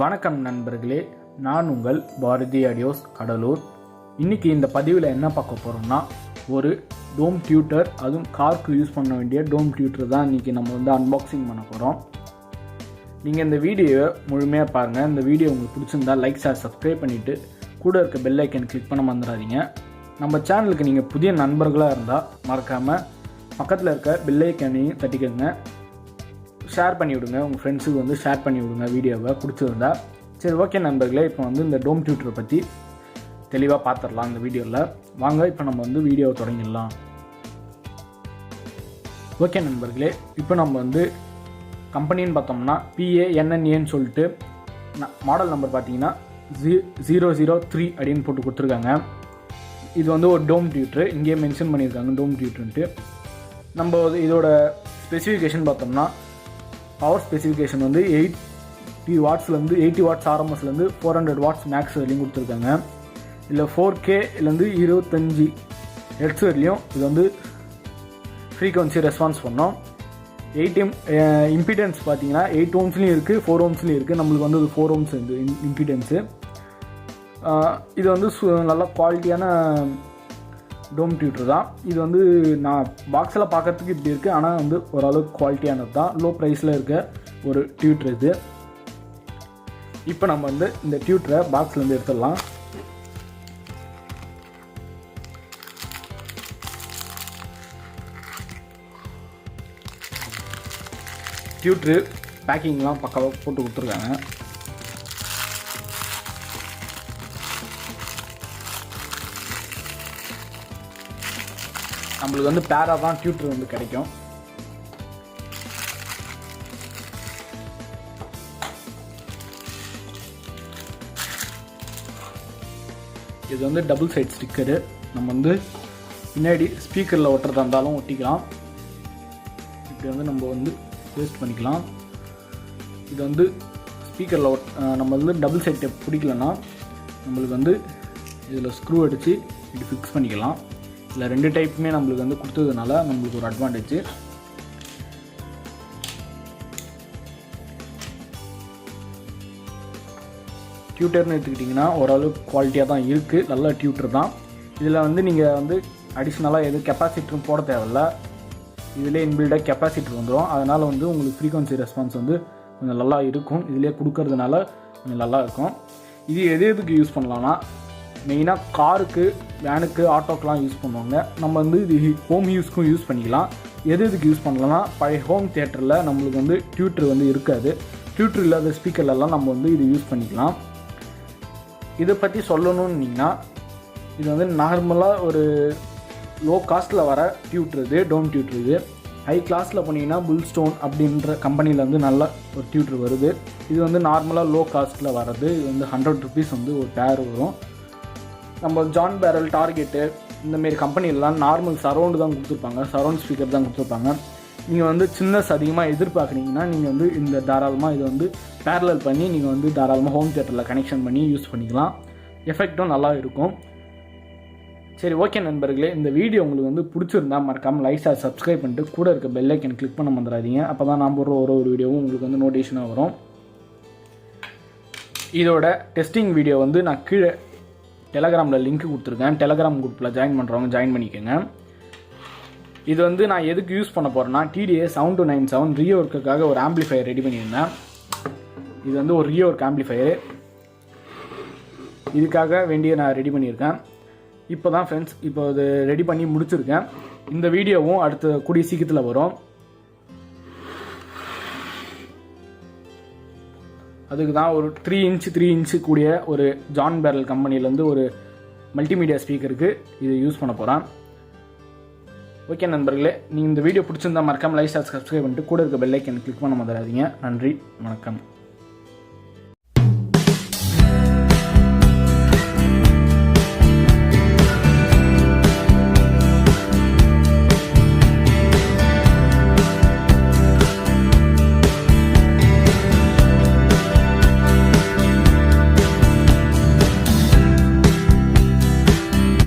வணக்கம் நண்பர்களே, நான் உங்கள் Bharathiaudios கடலூர். இன்றைக்கி இந்த பதிவில் என்ன பார்க்க போகிறோம்னா, ஒரு டோம் டியூட்டர், அதுவும் காருக்கு யூஸ் பண்ண வேண்டிய டோம் டியூட்டர் தான் இன்றைக்கி நம்ம அன்பாக்சிங் பண்ண போகிறோம். நீங்கள் இந்த வீடியோவை முழுமையாக பாருங்கள். இந்த வீடியோ உங்களுக்கு பிடிச்சிருந்தால் லைக், ஷேர், சப்ஸ்கிரைப் பண்ணிவிட்டு கூட இருக்க பெல் ஐக்கன் கிளிக் பண்ண மறந்துடாதீங்க. நம்ம சேனலுக்கு நீங்கள் புதிய நண்பர்களாக இருந்தால் மறக்காமல் பக்கத்தில் இருக்க பெல் ஐக்கனையும் தட்டிக்கோங்க. ஷேர் பண்ணி விடுங்க, உங்கள் ஃப்ரெண்ட்ஸுக்கு ஷேர் பண்ணி விடுங்க வீடியோவை பிடிச்சிருந்தா. சரி, ஓகே நண்பர்களே, இப்போ இந்த டோம் டியூட்டரை பற்றி தெளிவாக பார்த்துடலாம் இந்த வீடியோவில். வாங்க இப்போ நம்ம வீடியோவை தொடங்கிடலாம். ஓகே நண்பர்களே, இப்போ நம்ம கம்பெனின்னு பார்த்தோம்னா PANNAன்னு சொல்லிட்டு மாடல் நம்பர் பார்த்தீங்கன்னா 003 அப்படின்னு போட்டு கொடுத்துருக்காங்க. இது ஒரு டோம் டியூட்டரு, இங்கேயே மென்ஷன் பண்ணியிருக்காங்க டோம் டியூட்டருன்ட்டு. நம்ம இதோட ஸ்பெசிஃபிகேஷன் பார்த்தோம்னா, பவர் ஸ்பெசிஃபிகேஷன் 80 வாட்ஸ்லேருந்து 80 வாட்ஸ் ஆர்எம்எஸ்லேருந்து 400 வாட்ஸ் மேக்ஸ் வரையும் கொடுத்துருக்காங்க. இல்லை 4K 25 ஹெர்ட்ஸ் வரையும் இது ஃப்ரீக்வன்சி ரெஸ்பான்ஸ் பண்ணோம். 8 இம்பிடென்ஸ் பார்த்தீங்கன்னா 8 ஓம்ஸ்லேயும் இருக்குது, 4 ஓம்ஸ்லேயும் இருக்குது. நம்மளுக்கு இது 4 ஓம்ஸ் இம்பிடென்ஸு. இது நல்ல குவாலிட்டியான டோம் டியூட்டர் தான். இது நான் பாக்ஸில் பார்க்கறதுக்கு இப்படி இருக்குது, ஆனால் ஓரளவுக்கு குவாலிட்டியானது தான். லோ ப்ரைஸில் இருக்க ஒரு டியூட்டர் இது. இப்போ நம்ம இந்த டியூட்டரை பாக்ஸ்லேருந்து எடுத்துடலாம். டியூட்டரு பேக்கிங்லாம் பக்காவாக போட்டு கொடுத்துருக்காங்க. நம்மளுக்கு பேராக தான் டியூட்டர் கிடைக்கும். இது டபுள் சைட் ஸ்டிக்கரு. நம்ம பின்னாடி ஸ்பீக்கரில் ஒட்டுறதா இருந்தாலும் ஒட்டிக்கலாம். இப்படி நம்ம பேஸ்ட் பண்ணிக்கலாம். இது ஸ்பீக்கரில் நம்ம டபுள் சைட் டேப் பிடிக்கலன்னா நம்மளுக்கு இதில் ஸ்க்ரூ அடித்து இப்படி ஃபிக்ஸ் பண்ணிக்கலாம். இல்லை 2 டைப்புமே நம்மளுக்கு கொடுத்ததுனால நம்மளுக்கு ஒரு அட்வான்டேஜ். டியூட்டர்னு எடுத்துக்கிட்டிங்கன்னா ஓரளவுக்கு குவாலிட்டியாக தான் இருக்குது, நல்ல டியூட்டர் தான். இதில் நீங்கள் அடிஷ்னலாக எதுவும் கெப்பாசிட்டரும் போட தேவையில்ல. இதிலே இன்பில்டாக கெப்பாசிட்டர் வந்துடும். அதனால் உங்களுக்கு ஃப்ரீக்வன்சி ரெஸ்பான்ஸ் கொஞ்சம் நல்லா இருக்கும். இதிலே கொடுக்கறதுனால கொஞ்சம் நல்லா இருக்கும். இது எதுக்கு யூஸ் பண்ணலான்னா, மெயினாக காருக்கு, வேனுக்கு, ஆட்டோக்கெலாம் யூஸ் பண்ணுவாங்க. நம்ம இது ஹோம் யூஸ்க்கும் யூஸ் பண்ணிக்கலாம். எதுக்கு யூஸ் பண்ணலாம்னா, பழைய ஹோம் தியேட்டரில் நம்மளுக்கு டியூட்டர் இருக்காது. டியூட்டர் இல்லாத ஸ்பீக்கர்லலாம் நம்ம இது யூஸ் பண்ணிக்கலாம். இதை பற்றி சொல்லணும்னிங்கன்னா, இது நார்மலாக ஒரு லோ காஸ்ட்டில் வர டியூட்டர் இது, டோம் டியூட்டர் இது. ஹை கிளாஸில் பண்ணிங்கன்னா புல் ஸ்டோன் அப்படின்ற கம்பெனியில் நல்ல ஒரு டியூட்டர் வருது. இது நார்மலாக லோ காஸ்ட்டில் வர்றது. இது 100 ருபீஸ் ஒரு பேர் வரும். நம்ம ஜான் பேரல், டார்கெட்டு இந்தமாரி கம்பெனிலாம் நார்மல் சரௌண்டு தான் கொடுத்துருப்பாங்க, சரௌண்ட் ஸ்பீக்கர் தான் கொடுத்துருப்பாங்க. நீங்கள் சின்னஸ் அதிகமாக எதிர்பார்க்குறீங்கன்னா நீங்கள் இந்த தாராளமாக இது பேரலல் பண்ணி நீங்கள் தாராளமாக ஹோம் தியேட்டரில் கனெக்ஷன் பண்ணி யூஸ் பண்ணிக்கலாம். எஃபெக்டும் நல்லா இருக்கும். சரி, ஓகே நண்பர்களே, இந்த வீடியோ உங்களுக்கு பிடிச்சிருந்தா மறக்காமல் லைக், ஷேர், சப்ஸ்கிரைப் பண்ணிட்டு கூட இருக்க பெல் ஐக்கன் கிளிக் பண்ண மறந்துடாதீங்க. அப்போ தான் நான் போடுற ஒரு வீடியோவும் உங்களுக்கு நோட்டிஃபிகேஷனாக வரும். இதோட டெஸ்டிங் வீடியோ நான் கீழே டெலகிராமில் லிங்க் கொடுத்துருக்கேன். டெலகிராம் குரூப்பில் ஜாயின் பண்ணுறவங்க ஜாயின் பண்ணிக்கோங்க. இது நான் எதுக்கு யூஸ் பண்ண போகிறேன்னா, TDA 7297 ரீஒர்க்குக்காக ஒரு ஆம்ப்ளிஃபையர் ரெடி பண்ணியிருந்தேன். இது ஒரு ரீஒர்க் ஆம்ப்ளிஃபையரு. இதுக்காக வேண்டிய நான் ரெடி பண்ணியிருக்கேன். இப்போ தான் ஃப்ரெண்ட்ஸ், இப்போ இது ரெடி பண்ணி முடிச்சிருக்கேன். இந்த வீடியோவும் அடுத்த கூடிய சீக்கிரத்தில் வரும். அதுக்கு தான் ஒரு 3 இன்ச்சு கூடிய ஒரு ஜான் பேரல் கம்பெனிலேருந்து ஒரு மல்டிமீடியா ஸ்பீக்கருக்கு இது யூஸ் பண்ண போகிறேன். ஓகே நண்பர்களே, நீங்கள் இந்த வீடியோ பிடிச்சிருந்தா மறக்காமல் லைக், ஷேர், சப்ஸ்கிரைப் பண்ணிட்டு கூட இருக்க பெல் ஐக்கன் கிளிக் பண்ண மறந்துடாதீங்க. நன்றி, வணக்கம்.